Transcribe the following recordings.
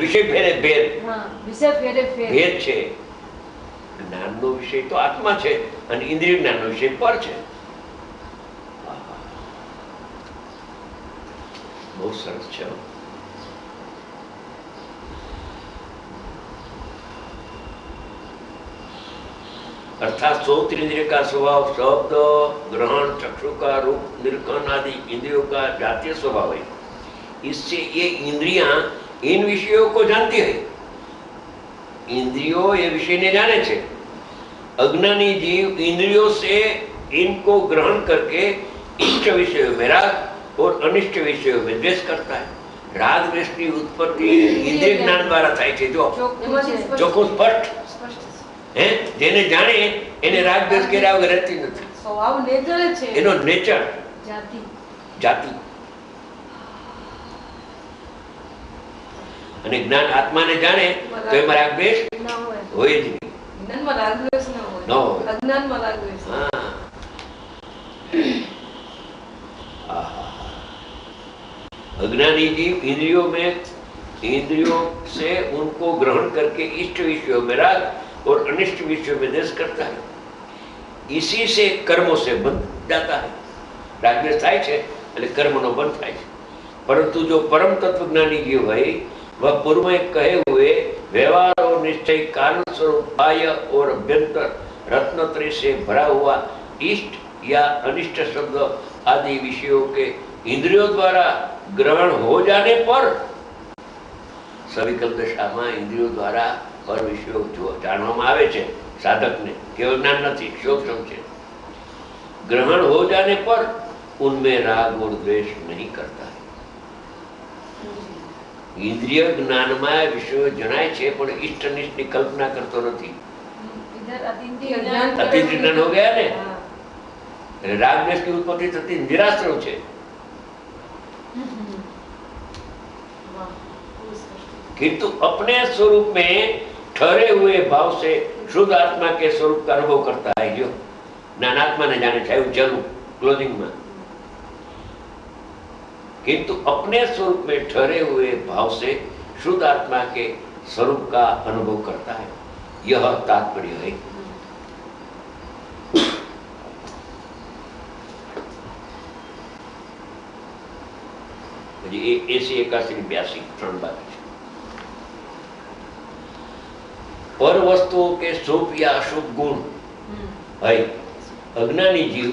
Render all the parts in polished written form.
વિષય ફેરે ભેદ, વિષય ફેરે ભેદ છે. જ્ઞાનનો વિષય તો આત્મા છે અને ઇન્દ્રિય જ્ઞાનનો વિષય પર છે. બહુ સરસ છે. अर्थात श्रोत्र इंद्रिय का स्वभाव शब्द ग्रहण, चक्षु का रूप निरीक्षण आदि इंद्रियों का जातीय स्वभाव है. इससे ये इंद्रियां इन विषयों को जानती है. इंद्रियों ये विषय ने जाने छे. अज्ञानी जीव इंद्रियों से इनको ग्रहण करके इष्ट विषयों में राग और अनिष्ट विषयों में द्वेष करता है. राग द्वेष की उत्पत्ति इंद्रिय ज्ञान द्वारा થાય છે. જો ચોખ્ખું સ્પષ્ટ હે, જેને જાણે એને રાગ દ્વેષ કર્યા વગર રહેતી નથી. સ્વભાવ નેચર છે, એનો નેચર જાતિ. અને જ્ઞાન આત્માને જાણે તો એમાં રાગ દ્વેષ હોય જ નહીં. જ્ઞાનમાં રાગ દ્વેષ ન હોય, અજ્ઞાનમાં રાગ દ્વેષ. अज्ञानी जीव इंद्रियों से उनको ग्रहण करके इष्ट विषयों में राग और अनिष्ट विषयों में द्वेष करता है. इसी से कर्मों से बंध जाता है. राग द्वेष થાય છે એટલે કર્મનો બંધ થાય છે. परंतु जो परम तत्वज्ञानी जीव है वह पूर्व में कहे हुए व्यवहार और निश्चय कारण स्वरूप बाह्य और अभ्यंतर रत्नत्रय से भरा हुआ इष्ट या अनिष्ट शब्द आदि विषयों के इंद्रियों द्वारा ग्रहण हो जाने पर सविकल्प दशा में इंद्रियों द्वारा पर विषयों जो जानवामां आवे छे साधक ने, केवल ज्ञान नहीं, सूक्ष्म छे. ग्रहण हो जाने पर उनमें राग और द्वेष नहीं करता है. इंद्रिय ज्ञान में विषयों जनाय छे पण इष्ट अनिष्ट की कल्पना करतो नहीं. अतीन्द्रिय ज्ञान हो गया ने. राग द्वेष की उत्पत्ति थती निराश्रय छे. किंतु अपने स्वरूप में ठहरे हुए भाव से शुद्ध आत्मा के स्वरूप का अनुभव करता है. जो ज्ञानात्मा ने जाने चाहिए चलू क्लोजिंग में. किंतु अपने स्वरूप में ठहरे हुए भाव से शुद्ध आत्मा के स्वरूप का अनुभव करता है. यह तात्पर्य है. ऐसी 81-82 3 बात है. पर वस्तुओं के शुभ या अशुभ गुण है. अज्ञानी जीव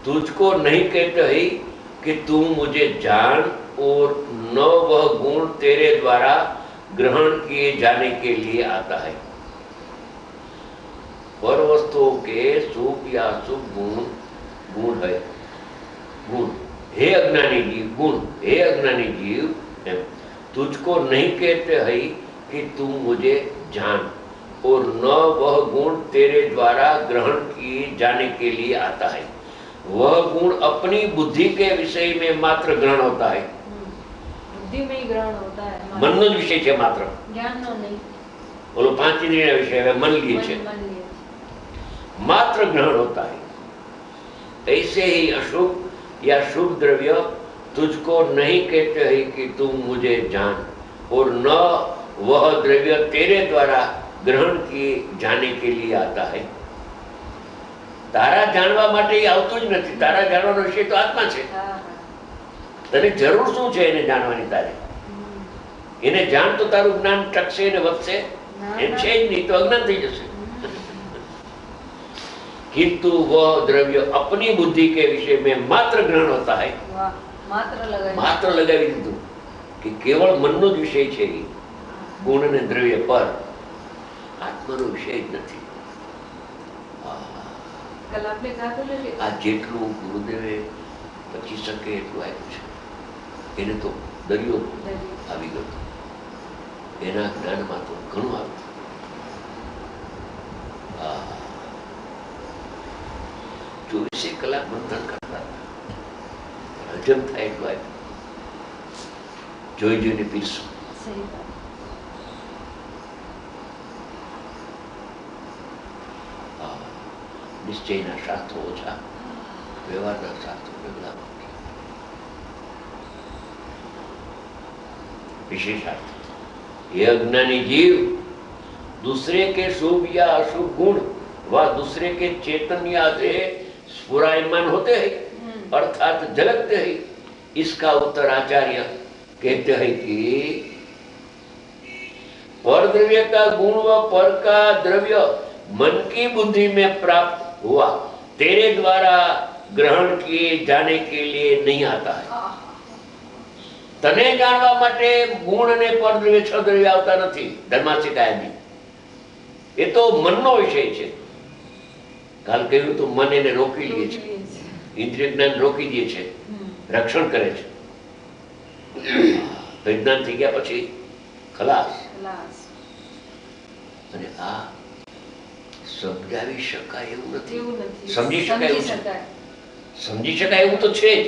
तुझको नहीं कहते है कि तू मुझे जान और न वह गुण तेरे द्वारा ग्रहण किए जाने के लिए आता है. पर वस्तुओं के शुभ या अशुभ गुण है. गुण हे अज्ञानी जीव तुझको नहीं कहते है कि तू मुझे जान और न वह गुण तेरे द्वारा ग्रहण किए जाने के लिए आता है. वह गुण अपनी बुद्धि के विषय में मात्र ग्रहण होता है. बुद्धि में ही ग्रहण होता है. मन नो विषय है मात्र, ज्ञान नो नहीं. बोलो 5 इंद्रिय विषय है, मन लिए छे, मात्र ग्रहण होता है. ऐसे ही अशुभ या शुभ द्रव्य तुझको नहीं कहते है कि तुम मुझे जान और न वह द्रव्य तेरे द्वारा ग्रहण किए जाने के लिए आता है. तारा जानवा माटे आवतो ज नथी. तारा जानવાનો વિષય તો આત્મા છે. તને જરૂર શું છે એને જાણવાની? તારે એને જાણ તો તારું જ્ઞાન ટકશે ને વધશે. એમ છે જ નહીં તો અજ્ઞાન થઈ જશે. किंतु वह द्रव्य अपनी बुद्धि के विषय में मात्र ग्रहण होता है. मात्र लगावी दीधुं कि केवल मननो ज विषय छे. गुण ने द्रव्य पर आत्मानो विषय ज नथी. आ जेटલું ગુરુદેવે પછી શકે એટલું આપ્યું છે. એને તો દરિયો આવી ગયો. એના જ્ઞાનમાં તો ઘણું આવ્યું. ચોવીસે કલાક મંથન કરતા હજમ થાય એટલું આપ્યું. જોઈ જોઈને પીરશું. નિશ્ચયના શાસ્ત્રો ઓછા, વ્યવહારના શાસ્ત્રો બધા. विशेषार्थ। ये अज्ञानी जीव दूसरे के शुभ या अशुभ गुण व दूसरे के चेतन या से स्फुरायमान होते हैं अर्थात झलकते हैं। इसका उत्तर आचार्य कहते हैं कि पर द्रव्य का गुण व पर का द्रव्य मन की बुद्धि में प्राप्त हुआ, तेरे द्वारा ग्रहण किए जाने के लिए नहीं आता है। तने जानवा माटे गुण ने पर द्रव्य छ द्रव्य आवता નથી ધર્માસિક કાયમી। એ તો મનનો વિષય છે। કાલ કહ્યું તો મન એને રોકી લે છે, ઇન્દ્રિય જ્ઞાન રોકી દે છે, રક્ષણ કરે છે। વિજ્ઞાન થઈ ગયા પછી ખલાસ। અને આ સમજાવી શકાય એવું નથી, સમજી શકાય એવું છે। સમજી શકાય એવું તો છે જ।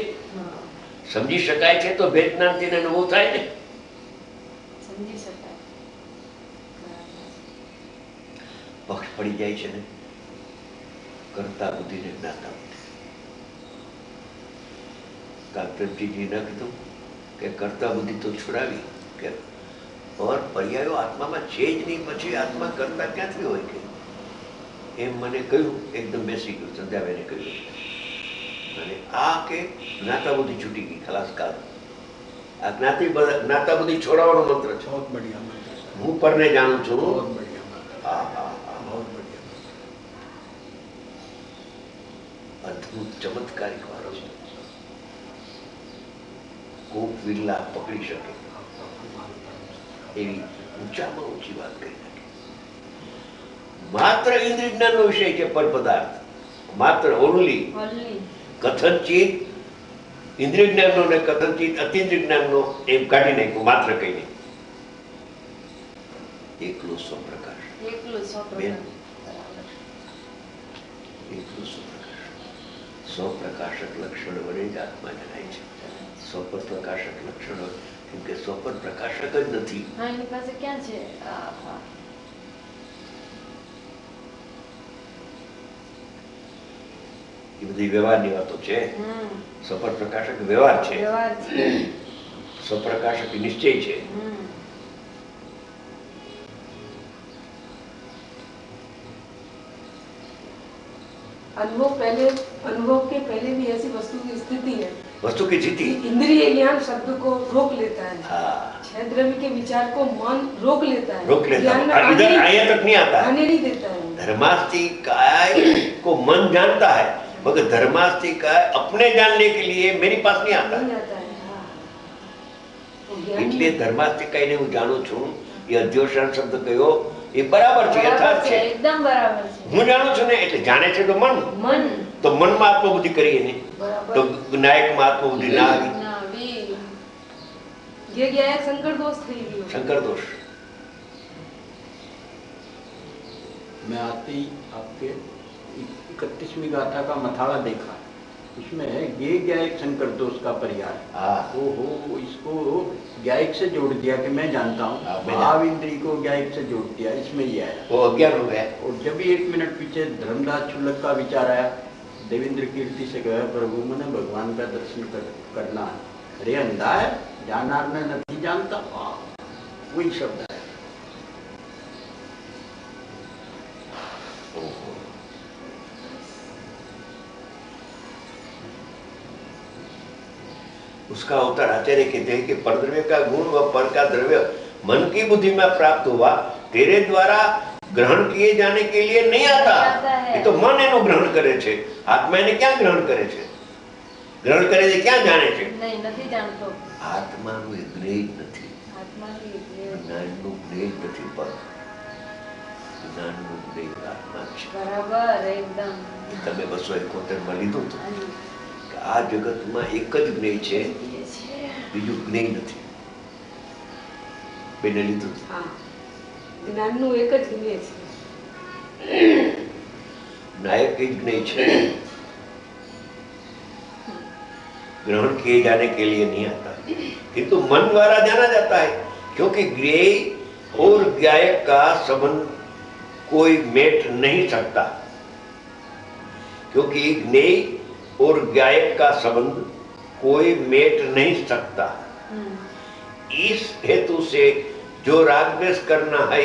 સમજી શકાય છે તો વેદનાંતિને અનુભવ થાય ને। સમજી શકાય। પક્ષ પડી જાય છે ને કરતા બુદ્ધિ ને જ્ઞાતા બુદ્ધિ। કાલપ્રેમજીએ ન કીધું કે કરતા બુદ્ધિ તો છોડાવી કે और पर्यायो आत्मा में છે જ નહીં, પછી આત્મા કરતા ક્યાંથી હોય કે એમ મને કહ્યું। એકદમ બેસી ગયું, સંધ્યાબેને કહ્યું અને આ કે જ્ઞાતા બુદ્ધિ છૂટી ગઈ, ખલાસ કાલ। આ જ્ઞાતા બુદ્ધિ છોડાવવાનો મંત્ર છે। बहुत बढ़िया मंत्र है। હું પરને જાણું છું। बहुत बढ़िया मंत्र। હા હા હા, बहुत बढ़िया। અદ્ભુત ચમત્કારિક વાળો છે। કોક વિરલા પકડી શકે એવી ઊંચામાં ઊંચી વાત કરી નાખી। માત્ર ઇન્દ્રિય જ્ઞાનનો વિષય છે પર પદાર્થ, માત્ર ઓનલી કથનચિત ઇન્દ્રિય જ્ઞાનનો ને કથનચિત અતિન્દ્રિય જ્ઞાનનો એમ કાઢી નાખ્યું, માત્ર કહીને એકલો સ્વપ્રકાશ, એકલો સ્વપ્રકાશ। સ્વપ્રકાશક લક્ષણ વડે જ આત્મા જણાય છે। સ્વપર પ્રકાશક લક્ષણ કેમ કે સ્વપર પ્રકાશક જ નથી। એની પાસે ક્યાં છે? એ બધી વ્યવહારની વાતો છે। સ્વપર પ્રકાશક વ્યવહાર છે, સ્વપ્રકાશક નિશ્ચય છે। अनुभव के पहले भी ऐसी वस्तु की स्थिति है, वस्तु की स्थिति इंद्रिय ज्ञान शब्द को रोक लेता है। हाँ। छह द्रव्य के विचार को मन रोक लेता है, रोक लेता ज्ञान है, में इधर आया तक नहीं आता है, आने नहीं देता है। धर्मास्तिकाय को मन जानता है मगर धर्मास्तिकाय अपने जानने के लिए मेरी पास नहीं आता। नहीं आता है। हाँ। तो ज्ञान એટલે ધર્માસ્તિકાયને હું જાણું છું, એ અધ્યોષણ શબ્દ કયો એ બરાબર છે, યથાર્થ છે, એકદમ બરાબર છે। હું જાણું છું ને એટલે જાણે છે તો મન, તો મનમાં આત્મબુદ્ધિ કરીએ ને તો નાયકમાં આત્મબુદ્ધિ ના આવી। ये क्या है? संकर दोष થઈ ગયો। શંકર દોષ। मैं आते ही आपके 31वीं गाथा का मथाड़ा देखा, इसमें ये गायक संकर दोष का पर्याय। हाँ। ओहो, इसको गायक से जोड़ दिया कि मैं जानता हूँ, भाव इंद्री को गायक से जोड़ दिया, इसमें ये आया। वो अज्ञान हो गया। और जब भी 1 मिनट पीछे धर्मदास चुलक का विचार आया, देवेंद्र कीर्ति से कहा प्रभु मैंने भगवान का दर्शन करना है। अरे अंधा है, जानना में नहीं जानता, वही शब्द है। उसका उत्तर आचार्य कहते हैं कि परद्रव्य का गुण व पर का द्रव्य मन की बुद्धि में प्राप्त हुआ, तेरे द्वारा ग्रहण किए जाने के लिए नहीं आता। ये तो मन एनो ग्रहण करे छे, आत्मा ने क्या ग्रहण करे छे? ग्रहण करे छे क्या जाने छे? नहीं, નથી જાણતો। આત્માનું એ જ્ઞેય નથી, આત્માનું એ જ્ઞેય જ્ઞાનનું જ્ઞેય નથી, પણ જ્ઞાનનું જ્ઞેય આત્મા છે। બરાબર, એકદમ। તમે 271 માં લીધું હતું કે આ જગતમાં એક જ જ્ઞેય છે, બીજું જ્ઞેય નથી। બેને લીધું હતું। હા, જ્ઞાનનું એક જ જ્ઞેય છે, नायक ही नहीं है, ग्रहण किए जाने के लिए नहीं आता, किंतु मन द्वारा जाना जाता है, क्योंकि ज्ञेय और ज्ञायक का संबंध कोई मेट नहीं सकता, क्योंकि ज्ञेय और ज्ञायक का संबंध कोई मेट नहीं सकता। इस हेतु से जो राग द्वेष करना है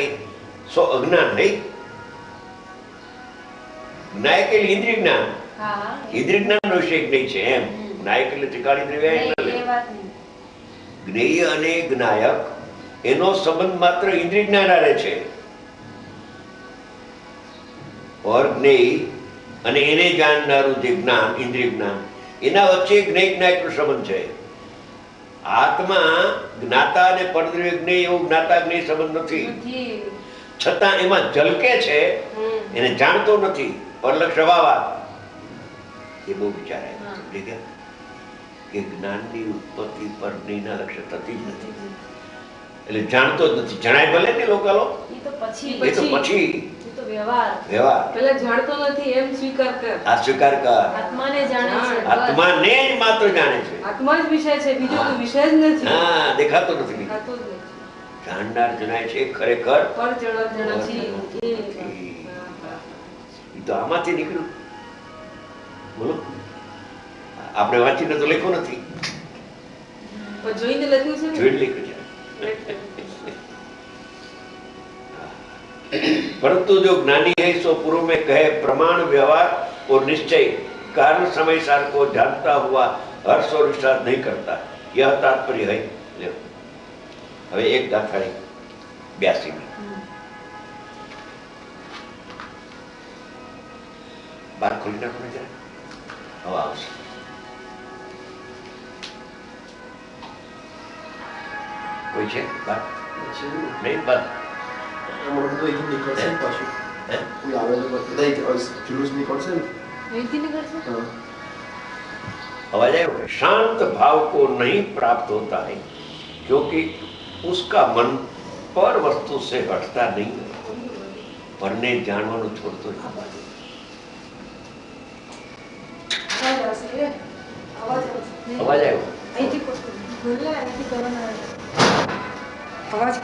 सो अज्ञान है। ज्ञाय के लिए इंद्रिय ज्ञान, હા इंद्रिय ज्ञान નો વિષય જ્ઞેય છે એમ। જ્ઞાય એટલે ત્રિકાળી દ્રવ્ય નહીં, એટલે એ વાત નહીં. જ્ઞેય અને જ્ઞાયક એનો સંબંધ માત્ર ઇન્દ્રિય જ્ઞાન આરે છે। और જ્ઞેય અને એને જાણનારું જે જ્ઞાન ઇન્દ્રિય જ્ઞાન એના વચ્ચે જ્ઞેય જ્ઞાયકનો સંબંધ છે। આત્મા જ્ઞાતા અને પરદ્રવ્ય જ્ઞેય એવો જ્ઞાતા જ્ઞેય સંબંધ નથી, નથી. છતાં એમાં ઝલકે છે, એને જાણતો નથી। પરલક્ષ્ય ભાવાત એ બહુ વિચારે હા. કે જ્ઞાનની ઉત્પત્તિ પર જ્ઞેયના લક્ષ્ય થતી જ નથી, એટલે જાણતો જ નથી। જણાય ભલે ને લોકાલો, ઈ તો પછી એ તો પછી ઈ તો વ્યવહાર વ્યવહાર પેલા જાણતો નથી એમ સ્વીકાર કર। આ સ્વીકાર કર। આત્માને જાણે છે બસ. આત્માને જ માત્ર જાણે છે, આત્મા જ વિષય છે, બીજો હા. કોઈ વિષય જ નથી। હા દેખાતો નથી। દેખાતો જ નથી। જાણનાર જણાય છે ખરેખર પર જણત નથી. નથી। નથી। હા, હા. ઈ તો આમાંથી નીકળ્યું। બોલો, આપણે વાંચીને તો લખ્યું નથી, પણ જોઈને લખ્યું છે ને? જોઈને લખ્યું છે। परंतु जो ज्ञानी है सो पूर्व में कहे प्रमाण व्यवहार और निश्चय कारण समय सार को जानता हुआ हर्ष और विश्वास नहीं करता, यह तात्पर्य है। હવે એક ગાથાડી 82 ની બાર ખોલી નાખો જરા, હવે આવશે। કોઈ છે બાર? નહીં બાર? હે? जुलूस निकलते हैं અહીંથી નીકળશે? आवाज आए? शांत भाव को नहीं प्राप्त होता है क्योंकि उसका मन पर वस्तु से हटता नहीं, परने जानવાનું છોડતો જ નથી। અવાજ આવશે, અવાજ આવશે। અવાજ આવ્યો? અહીંથી બોલે અહીંથી કરવાના. અવાજ